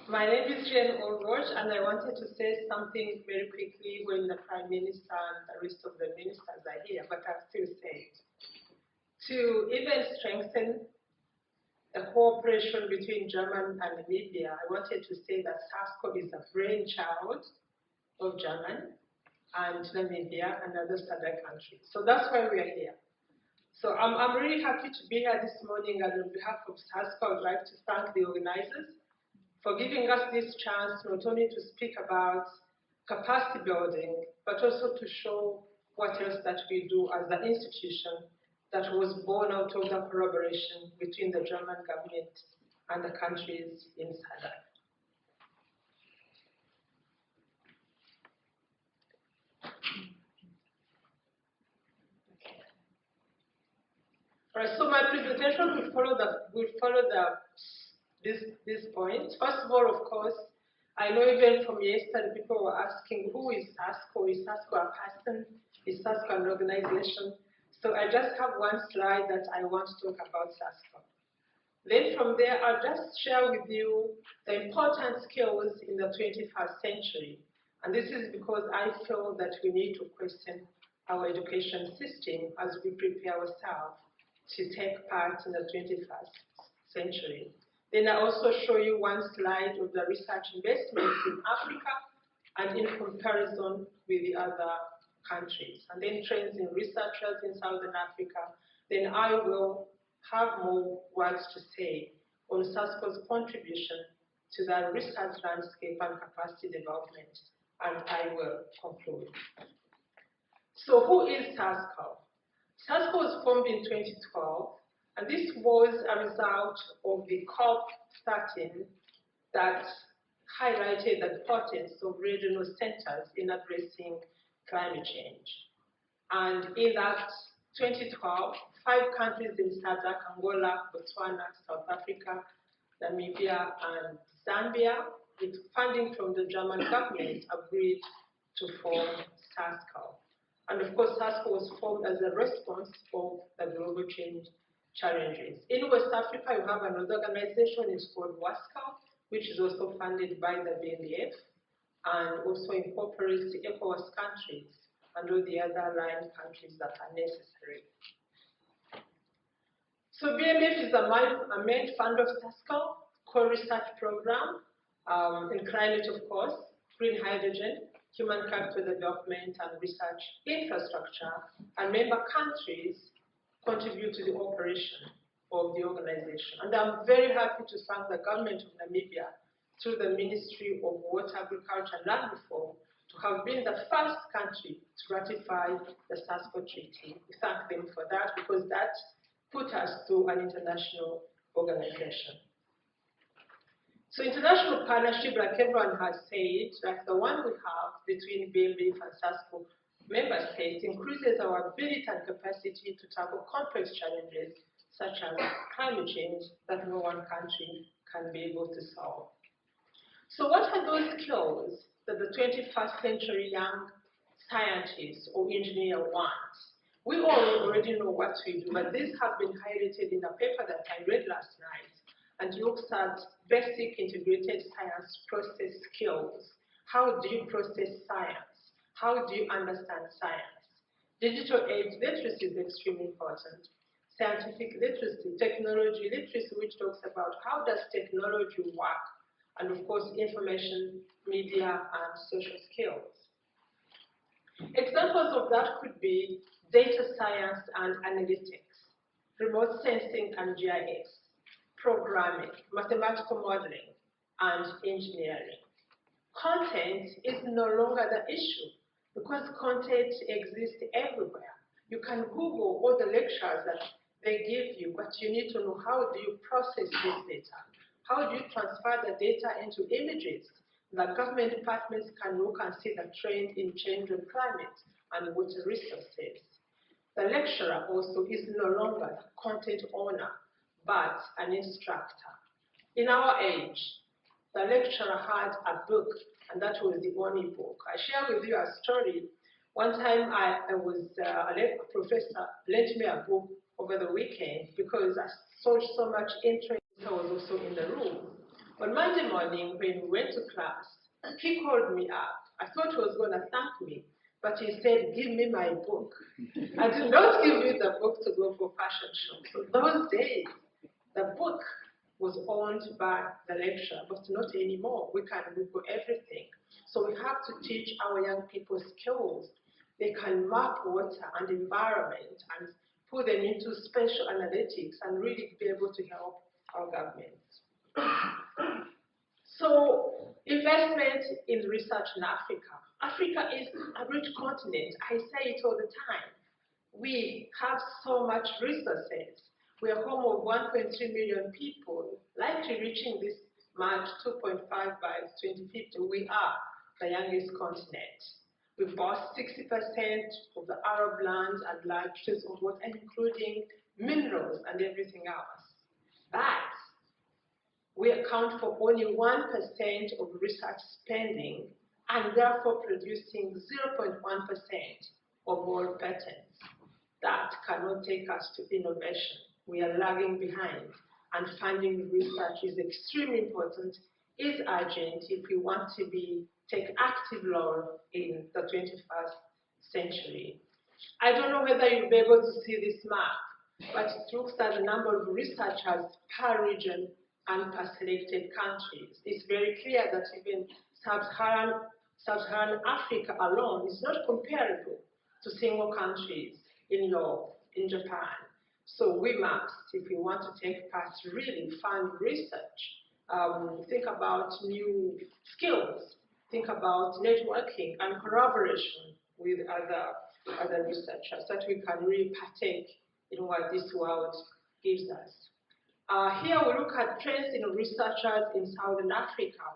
My name is Olwoch, and I wanted to say something very quickly when the Prime Minister and the rest of the ministers are here, but I'll still say it. To even strengthen the cooperation between Germany and Namibia, I wanted to say that SASSCAL is a brainchild of Germany and Namibia and other SADC countries. So that's why we are here. So I'm really happy to be here this morning, and on behalf of SASSCAL, I would like to thank the organizers for giving us this chance not only to speak about capacity building, but also to show what else that we do as an institution that was born out of the collaboration between the German government and the countries in SADC. All right, so my presentation will follow this point. First of all, of course, I know even from yesterday people were asking, who is SASSCAL? Is SASSCAL a person? Is SASSCAL an organization? So I just have one slide that I want to talk about SASSCAL. Then from there, I'll just share with you the important skills in the 21st century. And this is because I feel that we need to question our education system as we prepare ourselves to take part in the 21st century. Then I also show you one slide of the research investments in Africa and in comparison with the other countries. And then trends in researchers in Southern Africa. Then I will have more words to say on SASSCAL's contribution to the research landscape and capacity development, and I will conclude. So who is SASSCAL? SASSCAL was formed in 2012, and this was a result of the COP13 that highlighted the importance of regional centers in addressing climate change. And in that 2012, 5 countries in SADC, Angola, Botswana, South Africa, Namibia, and Zambia, with funding from the German government, agreed to form SASSCAL. And of course, SASSCAL was formed as a response of the global change challenges. In West Africa, you have another organization, it's called WASCAL, which is also funded by the BMF, and also incorporates the ECOWAS countries and all the other aligned countries that are necessary. So BMF is a main fund of SASSCAL, core research program in climate, of course, green hydrogen, human capital development and research infrastructure, and member countries contribute to the operation of the organization. And I'm very happy to thank the government of Namibia through the Ministry of Water, Agriculture and Land Reform to have been the first country to ratify the SASSCAL Treaty. We thank them for that because that put us to an international organization. So international partnership, like everyone has said, like the one we have between BMF and SASSCAL member states, increases our ability and capacity to tackle complex challenges such as climate change that no one country can be able to solve. So what are those skills that the 21st century young scientist or engineer want? We all already know what we do, but these have been highlighted in a paper that I read last night, and looks at basic integrated science process skills. How do you process science? How do you understand science? Digital age literacy is extremely important. Scientific literacy, technology literacy, which talks about how does technology work, and of course, information, media, and social skills. Examples of that could be data science and analytics, remote sensing and GIS, programming, mathematical modeling, and engineering. Content is no longer the issue because content exists everywhere. You can Google all the lectures that they give you, but you need to know how do you process this data? How do you transfer the data into images? The government departments can look and see the trend in change of climate and water resources. The lecturer also is no longer the content owner, but an instructor. In our age, the lecturer had a book, and that was the only book. I share with you a story. One time a professor lent me a book over the weekend because I saw so much interest. I was also in the room. On Monday morning, when we went to class, he called me up. I thought he was going to thank me, but he said, give me my book. I did not give you the book to go for fashion show. So those days, the book was owned by the lecturer, but not anymore. We can Google everything. So we have to teach our young people skills. They can map water and environment and put them into spatial analytics and really be able to help our governments. So, investment in research in Africa. Africa is a rich continent. I say it all the time. We have so much resources. We are home of 1.3 million people, likely reaching this March 2.5 by 2050. We are the youngest continent. We boast 60% of the Arab lands and large tracts of water, including minerals and everything else. But we account for only 1% of research spending and therefore producing 0.1% of all patents. That cannot take us to innovation. We are lagging behind, and funding research is extremely important, is urgent if we want to take active role in the 21st century. I don't know whether you'll be able to see this map, but it looks at the number of researchers per region and per selected countries. It's very clear that even Sub-Saharan Africa alone is not comparable to single countries in Europe, in Japan. So we must, if we want to take part, really fund research, think about new skills, think about networking and collaboration with other researchers, so that we can really partake in what this world gives us. Here we look at trends in researchers in Southern Africa.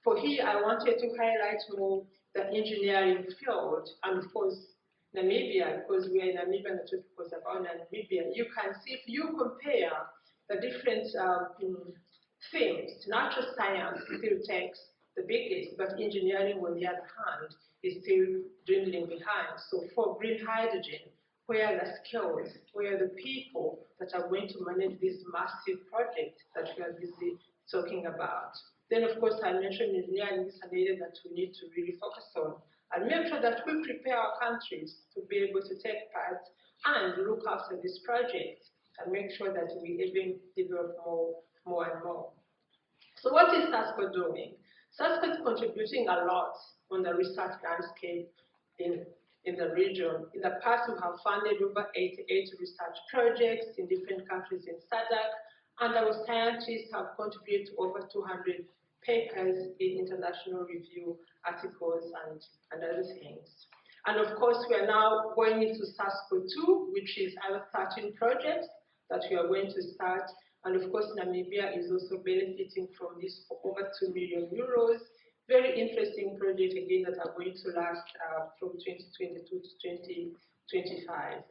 For here, I wanted to highlight more the engineering field, and of course, Namibia, because we are in Namibia and the topic was about Namibia. You can see, if you compare the different themes, natural science still takes the biggest, but engineering, on the other hand, is still dwindling behind. So for green hydrogen, where are the skills, where are the people that are going to manage this massive project that we are busy talking about? Then, of course, I mentioned engineering is an area that we need to really focus on and make sure that we prepare our countries to be able to take part and look after this project and make sure that we even develop more and more. So what is SASSCAL doing? SASSCAL is contributing a lot on the research landscape in the region. In the past, we have funded over 88 research projects in different countries in SADC, and our scientists have contributed to over 200 papers in international review articles and other things. And of course, we are now going into SASSCAL 2, which is our 13 projects that we are going to start. And of course, Namibia is also benefiting from this for over 2 million euros. Very interesting project, again, that are going to last from 2022 to 2025.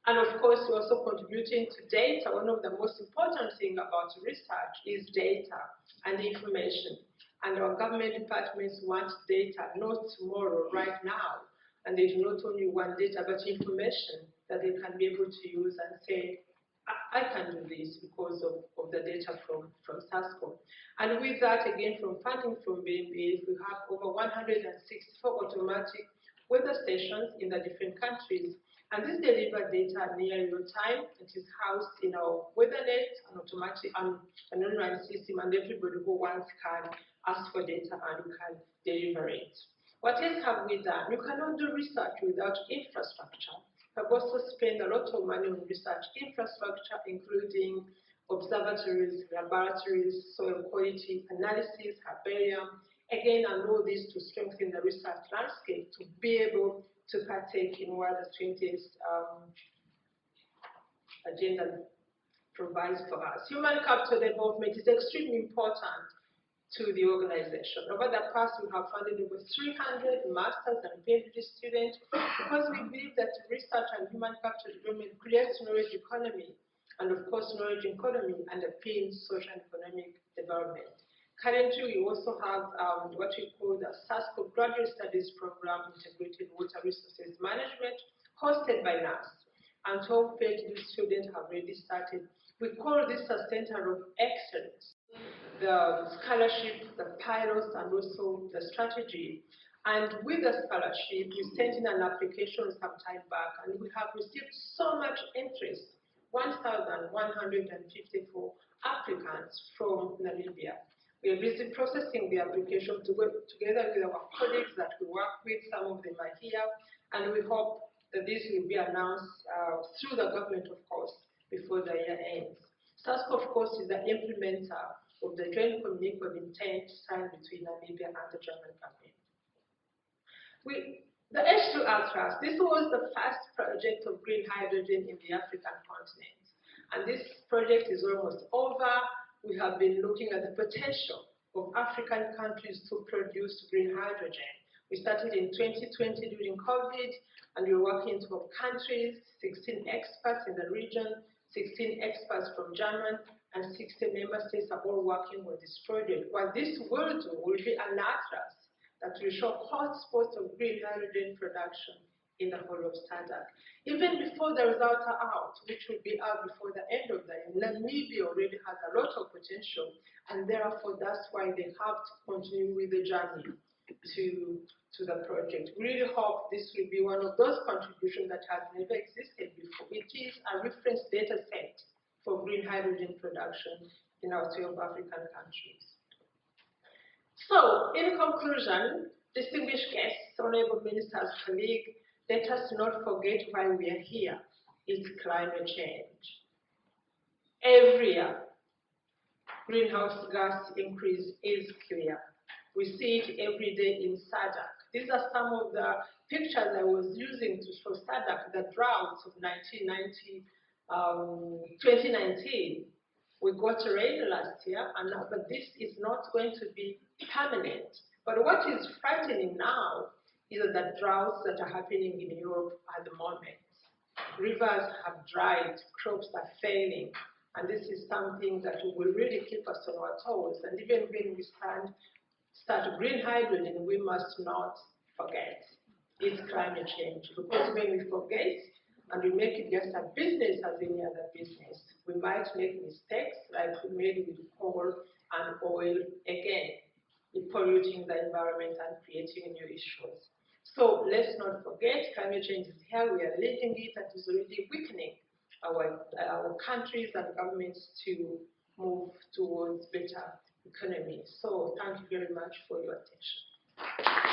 And of course, we're also contributing to data. One of the most important things about research is data and information. And our government departments want data, not tomorrow, right now. And there's not only one data, but information that they can be able to use and say, I can do this because of the data from SASSCAL. And with that, again, from funding from BNB, we have over 164 automatic weather stations in the different countries. And this delivers data near real time. It is housed in our WeatherNet, an automatic and an online system, and everybody who wants can ask for data and we can deliver it. What else have we done? You cannot do research without infrastructure. We've also spent a lot of money on research infrastructure, including observatories, laboratories, soil quality analysis, herbarium, again, and all this to strengthen the research landscape to be able to partake in what the 20th agenda provides for us. Human capital development is extremely important to the organization. Over the past, we have funded over 300 masters and PhD students because we believe that research and human capital development creates knowledge economy, and of course, knowledge economy underpins social and economic development. Currently, we also have what we call the SASSCAL Graduate Studies Program, Integrated Water Resources Management, hosted by NAS. And 12 PhD students have already started. We call this a Center of Excellence. the scholarship, the pilots, and also the strategy. And with the scholarship, we sent in an application some time back, and we have received so much interest, 1,154 applicants from Namibia. We are busy processing the application together with our colleagues that we work with. Some of them are here, and we hope that this will be announced through the government, of course, before the year ends. SASSCAL, of course, is the implementer of the joint communique of intent signed between Namibia and the German government. The H2 Atlas, this was the first project of green hydrogen in the African continent. And this project is almost over. We have been looking at the potential of African countries to produce green hydrogen. We started in 2020 during COVID, and we're working in 12 countries, 16 experts in the region, 16 experts from Germany, and 60 member states are all working with this project. What this will do will be an atlas that will show hotspots of green hydrogen production in the whole of SADC. Even before the results are out, which will be out before the end of the year, Namibia already has a lot of potential, and therefore that's why they have to continue with the journey to the project. We really hope this will be one of those contributions that has never existed before. It is a reference data set for green hydrogen production in our 12 African countries. So, in conclusion, distinguished guests, honorable ministers, colleagues, let us not forget why we are here. It's climate change. Every year, greenhouse gas increase is clear. We see it every day in SADC. These are some of the pictures I was using to show SADC, the droughts of 2019. We got rain last year, but this is not going to be permanent. But what is frightening now is the droughts that are happening in Europe at the moment. Rivers have dried, crops are failing, and this is something that will really keep us on our toes. And even when we start green hydrogen, we must not forget it's climate change. Because when we forget and we make it just a business as any other business, we might make mistakes like we made with coal and oil again, polluting the environment and creating new issues. So let's not forget, climate change is here, we are living it, and it's already weakening our countries and governments to move towards better economy. So thank you very much for your attention.